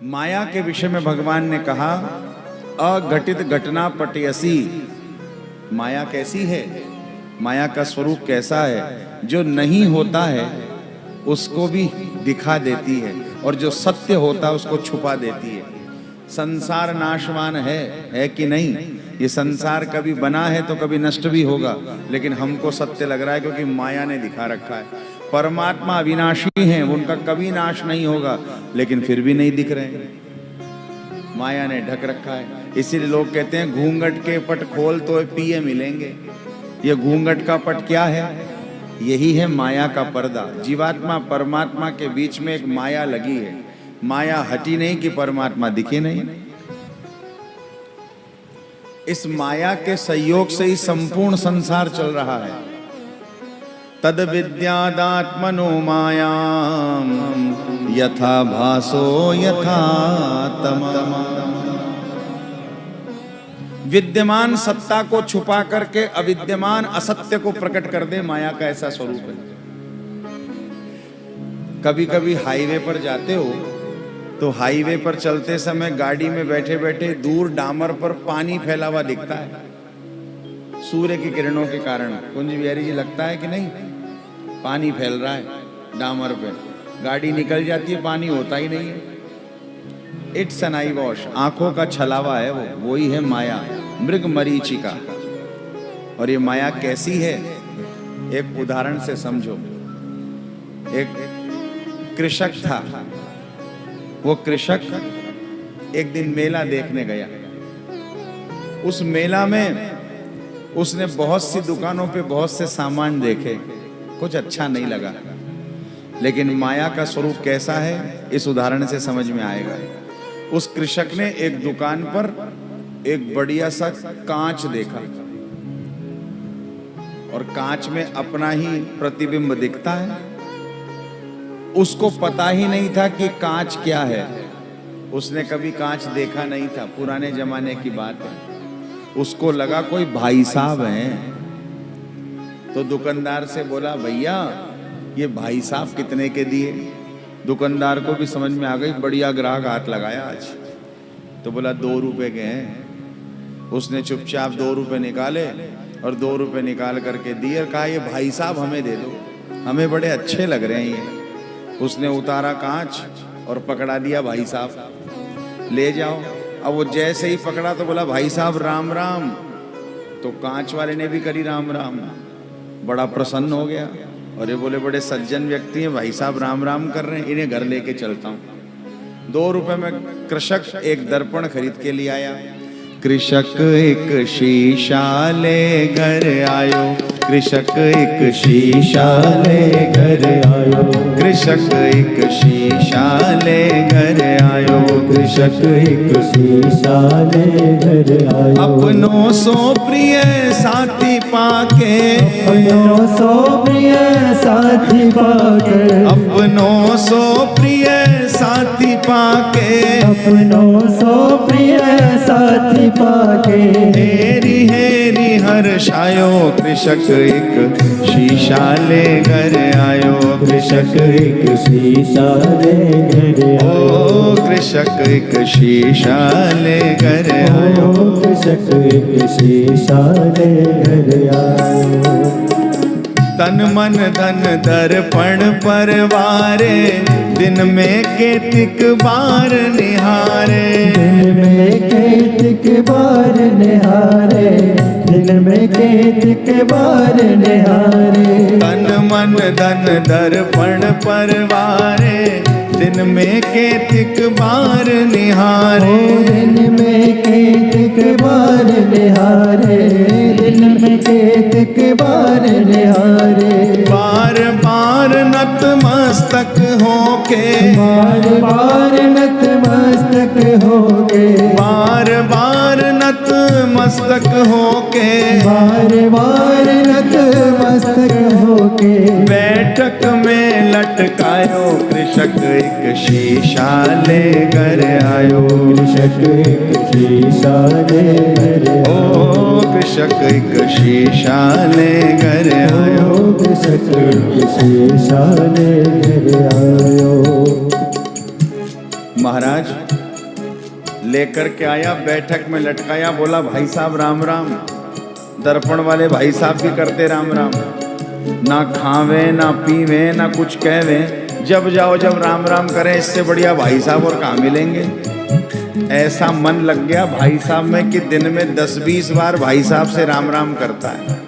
माया के विषय में भगवान ने कहा अघटित घटना पटयसी। माया कैसी है, माया का स्वरूप कैसा है? जो नहीं होता है उसको भी दिखा देती है और जो सत्य होता है उसको छुपा देती है। संसार नाशवान है कि नहीं? ये संसार कभी बना है तो कभी नष्ट भी होगा, लेकिन हमको सत्य लग रहा है क्योंकि माया ने दिखा रखा है। परमात्मा अविनाशी हैं, उनका कभी नाश नहीं होगा, लेकिन फिर भी नहीं दिख रहे हैं, माया ने ढक रखा है। इसीलिए लोग कहते हैं घूंघट के पट खोल तो पिए मिलेंगे। ये घूंघट का पट क्या है? यही है माया का पर्दा। जीवात्मा परमात्मा के बीच में एक माया लगी है। माया हटी नहीं कि परमात्मा दिखे नहीं। इस माया के सहयोग से ही संपूर्ण संसार चल रहा है। तद विद्यादात्मनो मायाम यथा भासो यथा तमः। विद्यमान सत्ता को छुपा करके अविद्यमान असत्य को प्रकट कर दे, माया का ऐसा स्वरूप है। कभी कभी हाईवे पर जाते हो तो हाईवे पर चलते समय गाड़ी में बैठे बैठे दूर डामर पर पानी फैला हुआ दिखता है, सूर्य की किरणों के कारण। कुंज बिहारी जी, लगता है कि नहीं? पानी फैल रहा है डामर पे, गाड़ी निकल जाती है, पानी होता ही नहीं है। इट्स एन आई वॉश, आंखों का छलावा है वो, वही है माया, मृग मरीचिका। और ये माया कैसी है, एक उदाहरण से समझो। एक कृषक था, वो कृषक एक दिन मेला देखने गया। उस मेला में उसने बहुत सी दुकानों पे बहुत से सामान देखे, कुछ अच्छा नहीं लगा। लेकिन माया का स्वरूप कैसा है, इस उदाहरण से समझ में आएगा। उस कृषक ने एक दुकान पर एक बढ़िया सा कांच देखा और कांच में अपना ही प्रतिबिंब दिखता है। उसको पता ही नहीं था कि कांच क्या है, उसने कभी कांच देखा नहीं था, पुराने जमाने की बात है। उसको लगा कोई भाई साहब हैं, तो दुकानदार से बोला, भैया ये भाई साहब कितने के दिए? दुकानदार को भी समझ में आ गई, बढ़िया ग्राहक हाथ लगाया आज। तो बोला 2 रुपए के हैं। उसने चुपचाप 2 रुपए निकाले और 2 रुपए निकाल करके दिए और कहा, ये भाई साहब हमें दे दो, हमें बड़े अच्छे लग रहे हैं ये। उसने उतारा कांच और पकड़ा दिया, भाई साहब ले जाओ। अब वो जैसे ही पकड़ा तो बोला, भाई साहब राम राम। तो कांच वाले ने भी करी राम राम, बड़ा प्रसन्न हो गया और ये बोले, बड़े सज्जन व्यक्ति हैं, भाई साहब राम राम कर रहे हैं, इन्हें घर लेके चलता हूँ। 2 रुपए में कृषक एक दर्पण खरीद के लिए आया। कृषक एक शीशा ले घर आयो, कृषक एक शीशा ले घर आयो, कृषक एक शीशा ले घर आयो, कृषक एक शीशा ले घर आयो। अपनों सो प्रिय साथी पाके, अपनों सो प्रिय साथी पाके, अपनों सो प्रिय साथी पाके, अपनों सो प्रिय साथी पाके। हेरी हेरी हर्षायो, कृषक एक शीशा ले घर आयो, कृषक एक शीशा ले घर आयो, ओ कृषक एक शीशा ले घर आयो, कृषक एक शीशा ले घर आयो। तन मन धन दर्पण परवारे, दिन में केतिक बार निहारे, दिन में केतिक बार निहारे, दिन में केतिक बार निहारे। तन मन धन दर्पण परवारे, दिन में केतिक बार निहारे, दिन में केतिक बार निहारे, दिन में केतिक बार निहारे। बार बार नतमस्तक होके, बार बार नतमस्तक होके, बार बार नतमस्तक होके, बार बार नतमस्तक होके। बैठक में लटकायो, कृषक एक शीशा ले घर आयो, कृषक एक शीशा ले घर ओ कृषक एक शीशा ले घर आयो, कृषक एक शीशा ले घर आयो। महाराज लेकर के आया, बैठक में लटकाया, बोला भाई साहब राम राम। दर्पण वाले भाई साहब भी करते राम राम, ना खावे ना पीवे ना कुछ कहवे, जब जाओ जब राम राम करें, इससे बढ़िया भाई साहब और कहाँ मिलेंगे। ऐसा मन लग गया भाई साहब में कि दिन में 10-20 बार भाई साहब से राम राम करता है।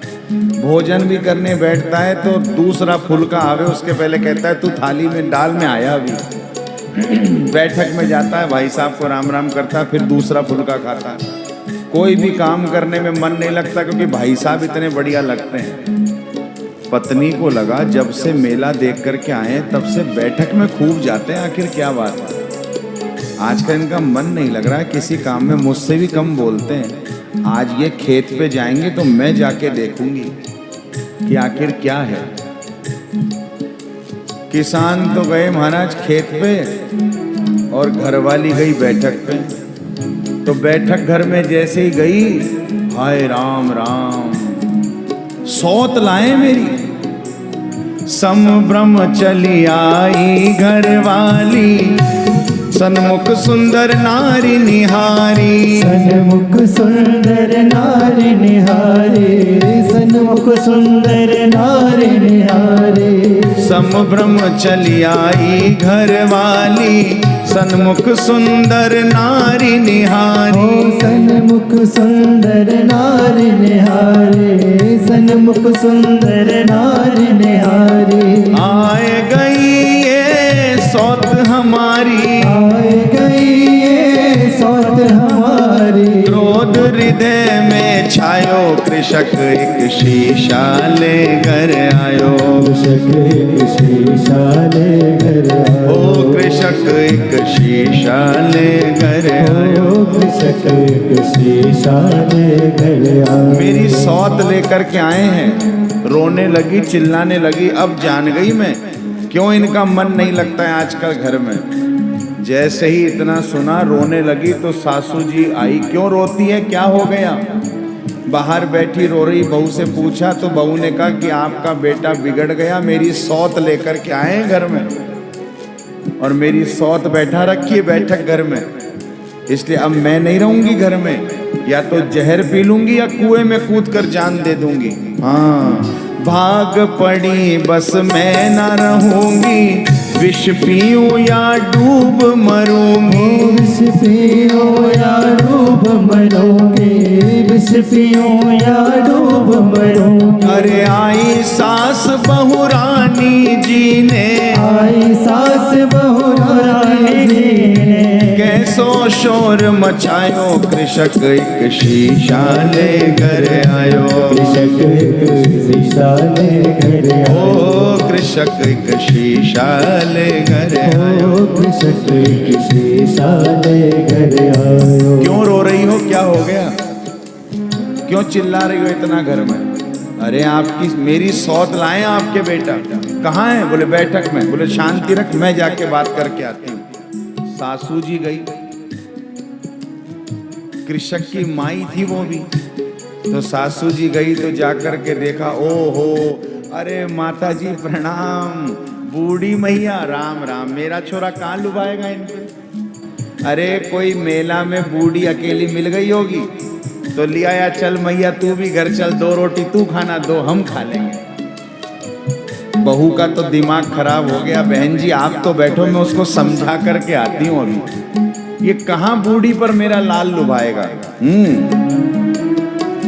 भोजन भी करने बैठता है तो दूसरा फुल्का आवे उसके पहले कहता है तू थाली में डाल, में आया अभी। बैठक में जाता है, भाई साहब को राम राम करता है, फिर दूसरा फुल्का खाता है। कोई भी काम करने में मन नहीं लगता क्योंकि भाई साहब इतने बढ़िया लगते हैं। पत्नी को लगा जब से मेला देख करके आए तब से बैठक में खूब जाते हैं, आखिर क्या बात है। आजकल इनका मन नहीं लग रहा है किसी काम में, मुझसे भी कम बोलते हैं। आज ये खेत पे जाएंगे तो मैं जाके देखूंगी कि आखिर क्या है। किसान तो गए महाराज खेत पे और घरवाली गई बैठक पे। तो बैठक घर में जैसे ही गई, हाय राम राम, सौत लाए मेरी। संभ्रम चली आई घरवाली, सन्मुख सुंदर नारी निहारी। सन्मुख सुंदर नारी निहारी, सन्मुख सुंदर नारी निहारी। संभ्रम चली आई घरवाली, सन्मुख सुंदर नारी निहारी। सन्मुख सुंदर नारी निहारी, सन्मुख सुंदर नारी निहारी। आए गई ये सौत हमारी, आए गई ये सौत हमारी। क्रोध हृदय में छायो, कृषक एक शीशा ले घर आयो। कृषक एक शीशा ले घर आयो। ओ कृषक एक शीशा ले घर आयो। ओ कृषक एक शीशा ले घर आयो। मेरी सौत लेकर के आए हैं। रोने लगी, चिल्लाने लगी। अब जान गई मैं क्यों इनका मन नहीं लगता है आजकल घर में। जैसे ही इतना सुना रोने लगी तो सासू जी आई। क्यों रोती है, क्या हो गया? बाहर बैठी रो रही बहू से पूछा तो बहू ने कहा कि आपका बेटा बिगड़ गया, मेरी सौत लेकर के आए हैं घर में और मेरी सौत बैठा रखी है बैठक घर में, इसलिए अब मैं नहीं रहूंगी घर में। या तो जहर पी लूंगी या कुएं में कूद कर जान दे दूंगी। हाँ, भाग पड़ी बस मैं ना रहूंगी, विष पीऊं या डूब मरूंगी। विष पीऊं या डूब मरूंगी, विष पीऊं या डूब मरूंगी। अरे आई सास बहू रानी जी ने, आई सास बहू रानी जी ने, कैसो शोर मचायो, कृषक एक शीशा ले घर आयो। कृषक एक शीशा ले घर आयो। ओ कृषक एक शीशा ले घर आयो। ओ कृषक एक शीशा ले घर आयो। क्यों रो रही हो, क्या हो गया? क्यों चिल्ला रही हो इतना घर में? अरे आपकी मेरी सौत लाए आपके बेटा। कहाँ है? बोले बैठक में। बोले शांति रख, मैं जाके बात करके आती हूँ। सासू जी गई, कृषक की माई थी वो भी। तो सासू जी गई तो जाकर के देखा, ओ हो, अरे माता जी प्रणाम। बूढ़ी मैया राम राम, मेरा छोरा कहाँ लुभाएगा इनको? अरे कोई मेला में बूढ़ी अकेली मिल गई होगी तो लिया या चल मैया तू भी घर चल, 2 रोटी तू खाना, 2 हम खा लेंगे। बहू का तो दिमाग खराब हो गया। बहन जी आप तो बैठो, मैं उसको समझा करके आती हूँ अभी। ये कहाँ बूढ़ी पर मेरा लाल लुभाएगा।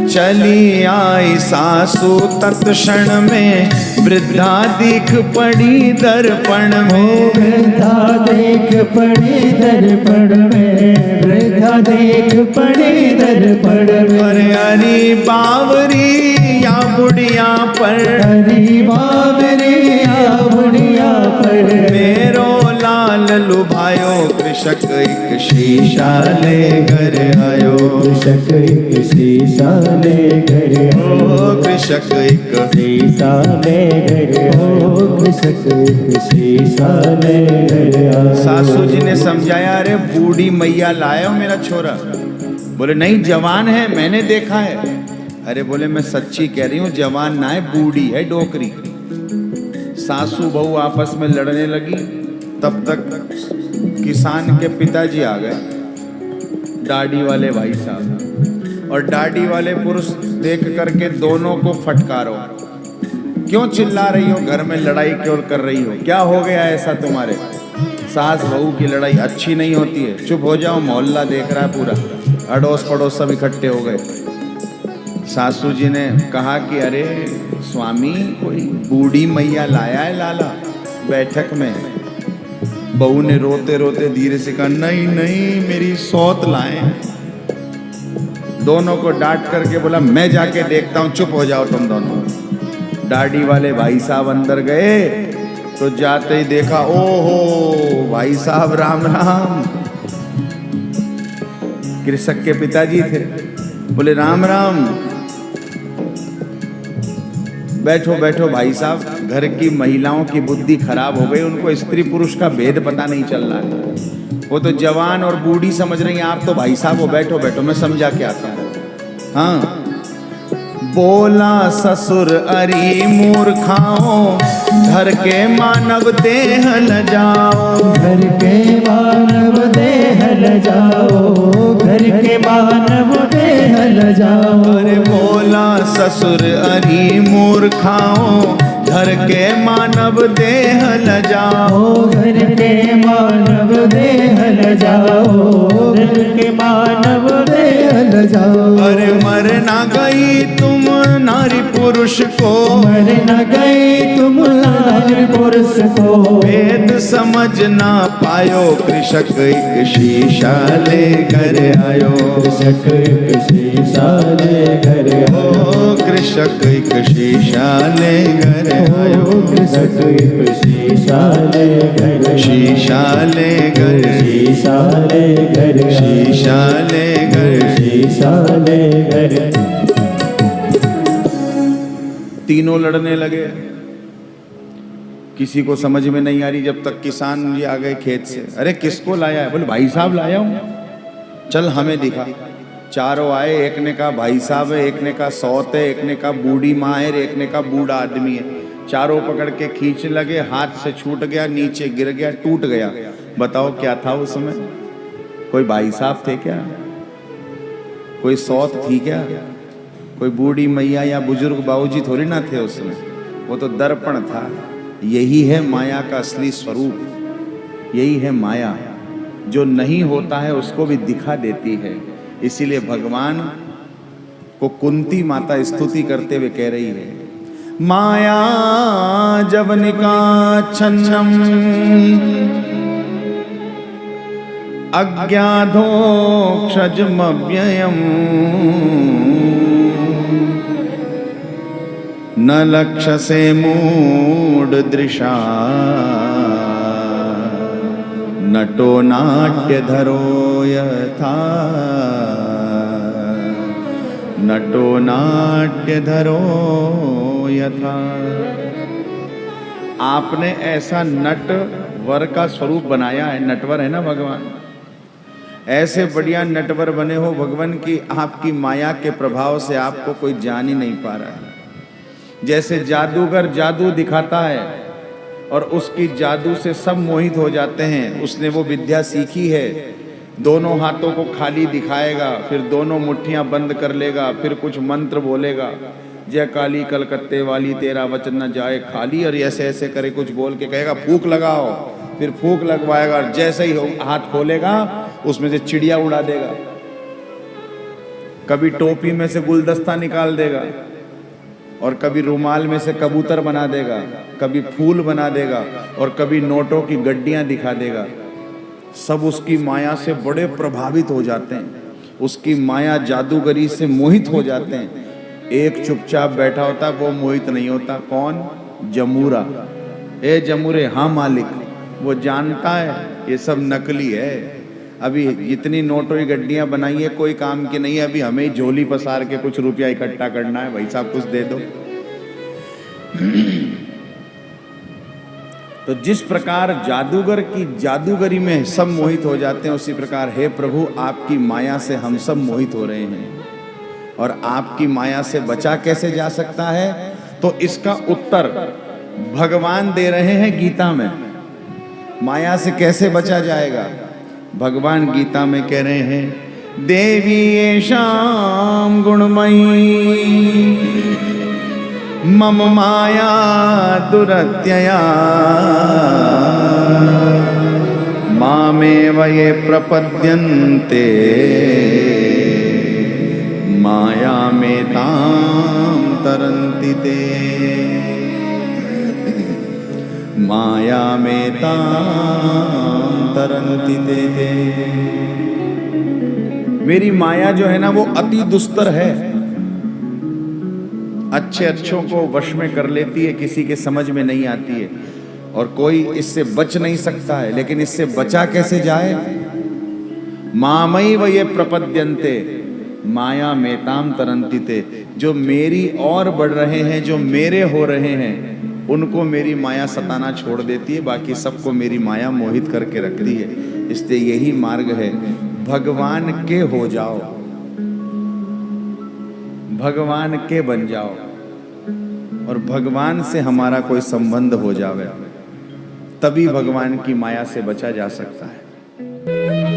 चली आई सासू तत्क्षण में, वृद्धा दिख पड़ी दर्पण में। वृद्धा देख पड़ी दर्पण में, वृद्धा देख पड़ी दर्पण में। अरे अरे बावरी या बुढ़िया पर, हरी बावरी या बुढ़िया पर, मेरो लाल लुभायो, कृषक एक शीशा ले घर आयो। कृषक एक शीशा ले घर आयो। ओ कृषक एक शीशा ले घर आयो। कृषक एक शीशा ले घर आयो। सासू जी ने समझाया, अरे बूढ़ी मैया लायो मेरा छोरा। बोले नहीं जवान है, मैंने देखा है। अरे बोले मैं सच्ची कह रही हूँ, जवान ना है, बूढ़ी है, डोकरी। सासू बहू आपस में लड़ने लगी। तब तक किसान के पिताजी आ गए, दाढ़ी वाले भाई साहब, और दाढ़ी वाले पुरुष देख करके दोनों को फटकारो, क्यों चिल्ला रही हो, घर में लड़ाई क्यों कर रही हो, क्या हो गया ऐसा तुम्हारे? सास बहू की लड़ाई अच्छी नहीं होती है, चुप हो जाओ, मोहल्ला देख रहा है पूरा, अड़ोस पड़ोस सब इकट्ठे हो गए। सासू जी ने कहा कि अरे स्वामी, कोई बूढ़ी मैया लाया है लाला बैठक में। बहू ने रोते रोते धीरे से कहा, नहीं नहीं, मेरी सौत लाए। दोनों को डांट करके बोला, मैं जाके देखता हूँ, चुप हो जाओ तुम दोनों। दाढ़ी वाले भाई साहब अंदर गए तो जाते ही देखा, ओहो भाई साहब राम राम। कृषक के पिताजी थे, बोले राम राम। बैठो बैठो भाई साहब, घर की महिलाओं की बुद्धि खराब हो गई, उनको स्त्री पुरुष का भेद पता नहीं चल रहा है। वो तो जवान और बूढ़ी समझ रही हैं, आप तो भाई साहब हो, बैठो बैठो, मैं समझा के आता हूँ। हाँ, बोला ससुर अरी मूर्खाओं, घर के मानव देह ल जाओ, घर के मानव देह ल जाओ, घर के मानव देह ल जाओ। अरे बोला ससुर अरी मूर्खाओं, घर के मानव देह ल जाओ, घर के मानव देह ल जाओ, घर के मानव देह ल जाओ। अरे मर ना गई तुम नारी पुरुष को, मर न गई तुम नारी पुरुष को, वेद समझ ना पायो, कृषक एक शीशा ले घर आयो, कृषक एक शीशा ले घर आयो, कृषक एक शीशा ले घर आयो, कृषक एक शीशा ले घर, शीशा ले घर, शीशा ले घर, शीशा ले घर, शीशा ले घर। तीनों लड़ने लगे, किसी को समझ में नहीं आ रही, जब तक किसान जी आ गए खेत से। अरे किसको लाया है? बोले भाई साहब लाया हूँ। चल हमें दिखा। चारों आए, एक ने कहा भाई साहब है, एक ने कहा सौत है, एक ने कहा बूढ़ी माँ है, एक ने कहा बूढ़ा आदमी है। चारों पकड़ के खींचने लगे, हाथ से छूट गया, नीचे गिर गया, टूट गया। बताओ क्या था उस समय? कोई भाई साहब थे क्या? कोई सौत थी क्या? कोई बूढ़ी मैया या बुजुर्ग बाबूजी थोड़ी ना थे उसमें, वो तो दर्पण था। यही है माया का असली स्वरूप, यही है माया, जो नहीं होता है उसको भी दिखा देती है। इसीलिए भगवान को कुंती माता स्तुति करते हुए कह रही है, माया जवनिका छन्नम अज्ञाधोक्षजमव्ययम् न लक्ष्यसे मूढदृशा नटो नाट्यधरो यथा, नटो नाट्यधरो यथा। आपने ऐसा नट वर का स्वरूप बनाया है, नटवर है ना भगवान, ऐसे बढ़िया नटवर बने हो भगवान की आपकी माया के प्रभाव से आपको कोई जान ही नहीं पा रहा है। जैसे जादूगर जादू दिखाता है और उसकी जादू से सब मोहित हो जाते हैं, उसने वो विद्या सीखी है, दोनों हाथों को खाली दिखाएगा, फिर दोनों मुट्ठियां बंद कर लेगा, फिर कुछ मंत्र बोलेगा, जय काली कलकत्ते वाली तेरा वचन न जाए खाली, और ऐसे ऐसे करे कुछ बोल के कहेगा फूंक लगाओ, फिर फूंक लगवाएगा, और जैसे ही हाथ खोलेगा उसमें से चिड़िया उड़ा देगा, कभी टोपी में से गुलदस्ता निकाल देगा, और कभी रुमाल में से कबूतर बना देगा, कभी फूल बना देगा, और कभी नोटों की गड्डियां दिखा देगा। सब उसकी माया से बड़े प्रभावित हो जाते हैं, उसकी माया जादूगरी से मोहित हो जाते हैं। एक चुपचाप बैठा होता, वो मोहित नहीं होता। कौन? जमूरा। ए जमूरे, हाँ मालिक। वो जानता है ये सब नकली है, अभी इतनी नोटों की गड्डियां बनाई है कोई काम की नहीं है, अभी हमें ही झोली पसार के कुछ रुपया इकट्ठा करना है, भाई साहब कुछ दे दो। तो जिस प्रकार जादूगर की जादूगरी में सब मोहित हो जाते हैं, उसी प्रकार हे प्रभु आपकी माया से हम सब मोहित हो रहे हैं, और आपकी माया से बचा कैसे जा सकता है? तो इसका उत्तर भगवान दे रहे हैं गीता में। माया से कैसे बचा जाएगा? भगवान गीता में कह रहे हैं, देवी येषां गुणमयी मम माया दुरत्यया मामेव ये प्रपद्यन्ते माया में ताम तरन्ति ते माया में ताम तरन्ति ते। मेरी माया जो है ना वो अति दुस्तर है, अच्छे अच्छों को वश में कर लेती है, किसी के समझ में नहीं आती है और कोई इससे बच नहीं सकता है। लेकिन इससे बचा कैसे जाए? मामैव ये प्रपद्यन्ते माया मेताम तरन्ति ते। जो मेरी और बढ़ रहे हैं, जो मेरे हो रहे हैं, उनको मेरी माया सताना छोड़ देती है, बाकी सबको मेरी माया मोहित करके रखती है। इसलिए यही मार्ग है, भगवान के हो जाओ, भगवान के बन जाओ और भगवान से हमारा कोई संबंध हो जावे, तभी भगवान की माया से बचा जा सकता है।